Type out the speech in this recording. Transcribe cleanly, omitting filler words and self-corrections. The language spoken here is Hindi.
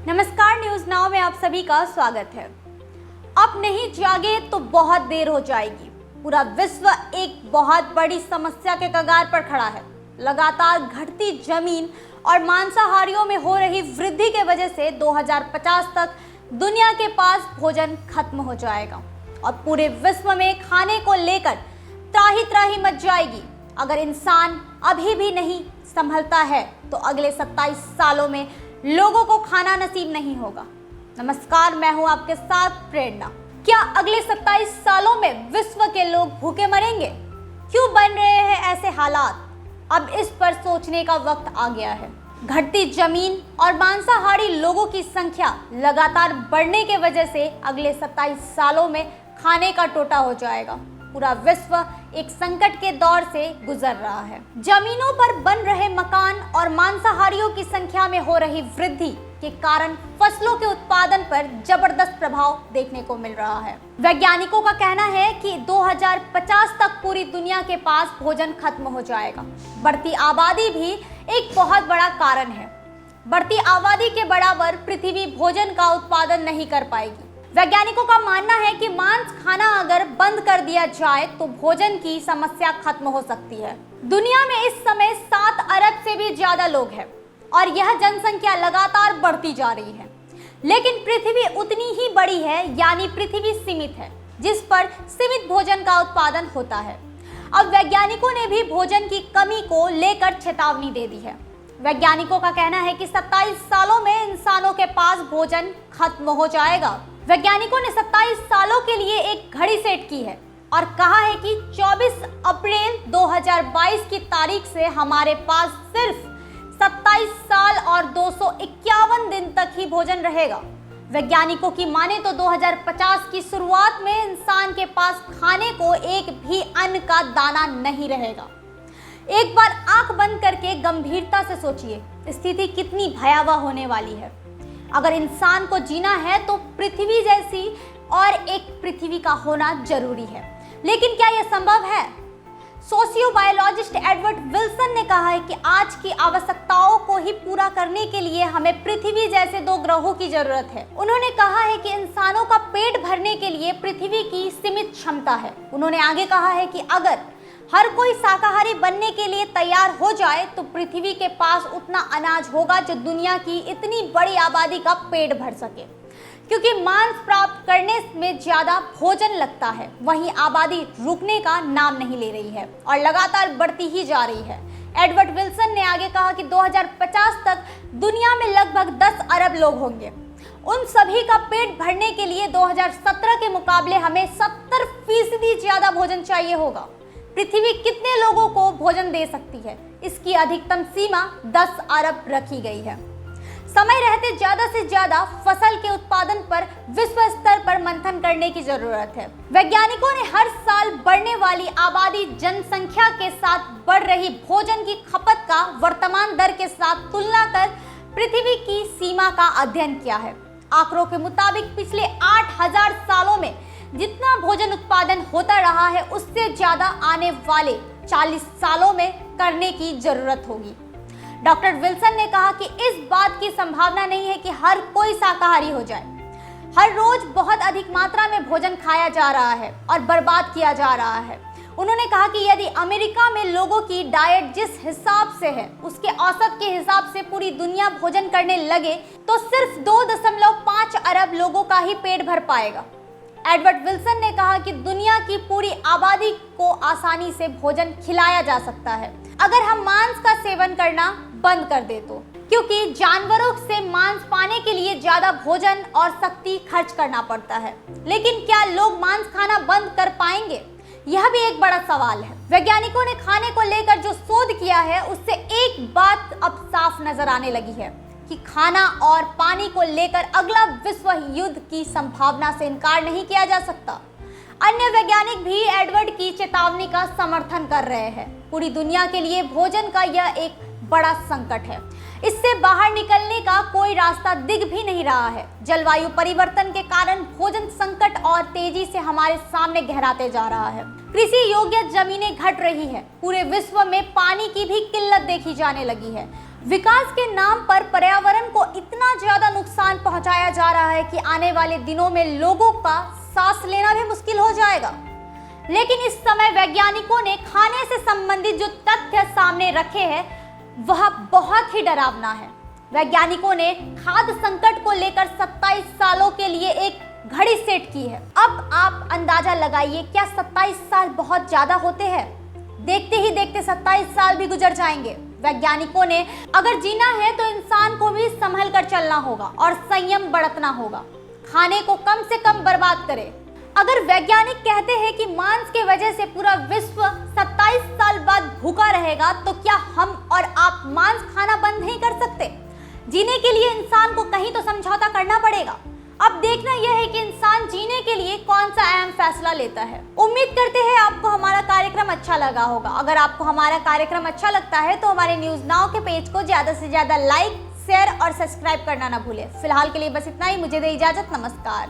नमस्कार, न्यूज नाउ में आप सभी का स्वागत है। अब नहीं जागे तो बहुत देर हो जाएगी। पूरा विश्व एक बहुत बड़ी समस्या के कगार पर खड़ा है। लगातार घटती जमीन और मांसाहारियों में हो रही वृद्धि के वजह से 2050 तक दुनिया के पास भोजन खत्म हो जाएगा और पूरे विश्व में खाने को लेकर त्राही त्राही मच जाएगी। अगर इंसान अभी भी नहीं संभलता है तो अगले 27 सालों में लोगों को खाना नसीब नहीं होगा। नमस्कार, मैं हूं आपके साथ प्रेरणा। क्या अगले 27 सालों में विश्व के लोग भूखे मरेंगे? क्यों बन रहे हैं ऐसे हालात? अब इस पर सोचने का वक्त आ गया है। घटती जमीन और मांसाहारी लोगों की संख्या लगातार बढ़ने के वजह से अगले 27 सालों में खाने का टोटा हो जाएगा। पूरा विश्व एक संकट के दौर से गुजर रहा है। जमीनों पर बन रहे मकान और मांसाहारियों की संख्या में हो रही वृद्धि के कारण फसलों के उत्पादन पर जबरदस्त प्रभाव देखने को मिल रहा है। वैज्ञानिकों का कहना है कि 2050 तक पूरी दुनिया के पास भोजन खत्म हो जाएगा। बढ़ती आबादी भी एक बहुत बड़ा कारण है। बढ़ती आबादी के बराबर पृथ्वी भोजन का उत्पादन नहीं कर पाएगी। वैज्ञानिकों का मानना है कि मांस खाना अगर बंद कर दिया जाए तो भोजन की समस्या खत्म हो सकती है। दुनिया में इस समय 7 अरब से भी ज्यादा लोग हैं और यह जनसंख्या लगातार बढ़ती जा रही है। लेकिन पृथ्वी उतनी ही बड़ी है, यानी पृथ्वी सीमित है, जिस पर सीमित भोजन का उत्पादन होता है। अब वैज्ञानिकों ने भी भोजन की कमी को लेकर चेतावनी दे दी है। वैज्ञानिकों का कहना है कि 27 सालों में इंसानों के पास भोजन खत्म हो जाएगा। वैज्ञानिकों ने 27 सालों के लिए एक घड़ी सेट की है और कहा है कि 24 अप्रैल 2022 की तारीख से हमारे पास सिर्फ 27 साल और 251 दिन तक ही भोजन रहेगा। वैज्ञानिकों की माने तो 2050 की शुरुआत में इंसान के पास खाने को एक भी अन्न का दाना नहीं रहेगा। एक बार आंख बंद करके गंभीरता से सोचिए, स्थिति कितनी भयावह होने वाली है। अगर इंसान को जीना है तो पृथ्वी जैसी और एक पृथ्वी का होना जरूरी है। लेकिन क्या यह संभव है? सोशियोबायोलॉजिस्ट एडवर्ड विल्सन ने कहा है कि आज की आवश्यकताओं को ही पूरा करने के लिए हमें पृथ्वी जैसे 2 ग्रहों की जरूरत है। उन्होंने कहा है कि इंसानों का पेट भरने के लिए पृथ्वी की सीमित क्षमता है। उन्होंने आगे कहा है कि अगर हर कोई शाकाहारी बनने के लिए तैयार हो जाए तो पृथ्वी के पास उतना अनाज होगा जो दुनिया की इतनी बड़ी आबादी का पेट भर सके। क्योंकि मांस प्राप्त करने में ज्यादा भोजन लगता है, वहीं आबादी रुकने का नाम नहीं ले रही है और लगातार बढ़ती ही जा रही है। एडवर्ड विल्सन ने आगे कहा कि 2050 तक दुनिया में लगभग 10 अरब लोग होंगे। उन सभी का पेट भरने के लिए 2017 के मुकाबले हमें 70% ज्यादा भोजन चाहिए होगा। पृथ्वी कितने लोगों को भोजन दे सकती है? इसकी अधिकतम सीमा 10 अरब रखी गई है। समय रहते ज्यादा से ज्यादा फसल के उत्पादन पर विश्व स्तर पर मंथन करने की जरूरत है। वैज्ञानिकों ने हर साल बढ़ने वाली आबादी, जनसंख्या के साथ बढ़ रही भोजन की खपत का वर्तमान दर के साथ तुलना कर पृथ्वी की सीमा का अध्ययन किया है। आंकड़ों के मुताबिक पिछले 8000 सालों में जितना भोजन उत्पादन होता रहा है उससे ज्यादा आने वाले 40 सालों में करने की जरूरत होगी। डॉक्टर विल्सन ने कहा कि इस बात की संभावना नहीं है कि हर कोई शाकाहारी हो जाए। हर रोज बहुत अधिक मात्रा में भोजन खाया जा रहा है और बर्बाद किया जा रहा है। उन्होंने कहा कि यदि अमेरिका में लोगों की डाइट जिस हिसाब से है उसके औसत के हिसाब से पूरी दुनिया भोजन करने लगे तो सिर्फ 2.5 अरब लोगों का ही पेट भर पाएगा। एडवर्ड विल्सन ने कहा कि दुनिया की पूरी आबादी को आसानी से भोजन खिलाया जा सकता है अगर हम मांस का सेवन करना बंद कर दे तो, क्योंकि जानवरों से मांस पाने के लिए ज्यादा भोजन और शक्ति खर्च करना पड़ता है। लेकिन क्या लोग मांस खाना बंद कर पाएंगे? यह भी एक बड़ा सवाल है। वैज्ञानिकों ने खाने को लेकर जो शोध किया है उससे एक बात अब साफ नजर आने लगी है कि खाना और पानी को लेकर अगला विश्व युद्ध की संभावना से इनकार नहीं किया जा सकता। अन्य वैज्ञानिक भी एडवर्ड की चेतावनी का समर्थन कर रहे हैं। पूरी दुनिया के लिए भोजन का यह एक बड़ा संकट है। इससे बाहर निकलने का कोई रास्ता दिख भी नहीं रहा है। जलवायु परिवर्तन के कारण भोजन संकट और तेजी से हमारे सामने गहराते जा रहा है। कृषि योग्य जमीनें घट रही है। पूरे विश्व में पानी की भी किल्लत देखी जाने लगी है। विकास के नाम पर पर्यावरण को इतना ज्यादा नुकसान पहुंचाया जा रहा है कि आने वाले दिनों में लोगों का सांस लेना भी मुश्किल हो जाएगा। लेकिन इस समय वैज्ञानिकों ने खाने से संबंधित जो तथ्य सामने रखे हैं वह बहुत ही डरावना है। वैज्ञानिकों ने खाद्य संकट को लेकर 27 सालों के लिए एक घड़ी सेट की है। अब आप अंदाजा लगाइए, क्या 27 साल बहुत ज्यादा होते हैं? देखते ही देखते 27 साल भी गुजर जाएंगे। वैज्ञानिकों ने अगर जीना है तो इंसान को भी संभल कर चलना होगा और संयम बरतना होगा। खाने को कम से कम बर्बाद करें। अगर वैज्ञानिक कहते हैं कि मांस के वजह से पूरा विश्व 27 साल बाद भूखा रहेगा, तो क्या हम और आप मांस खाना बंद नहीं कर सकते? जीने के लिए इंसान को कहीं तो समझौता करना पड़ेगा। अब देखना यह है कि इंसान जीने के लिए कौन सा अहम फैसला लेता है। उम्मीद करते हैं आपको हमारा कार्यक्रम अच्छा लगा होगा। अगर आपको हमारा कार्यक्रम अच्छा लगता है तो हमारे न्यूज़ नाउ के पेज को ज्यादा से ज्यादा लाइक, शेयर और सब्सक्राइब करना ना भूलें। फिलहाल के लिए बस इतना ही। मुझे दे इजाजत। नमस्कार।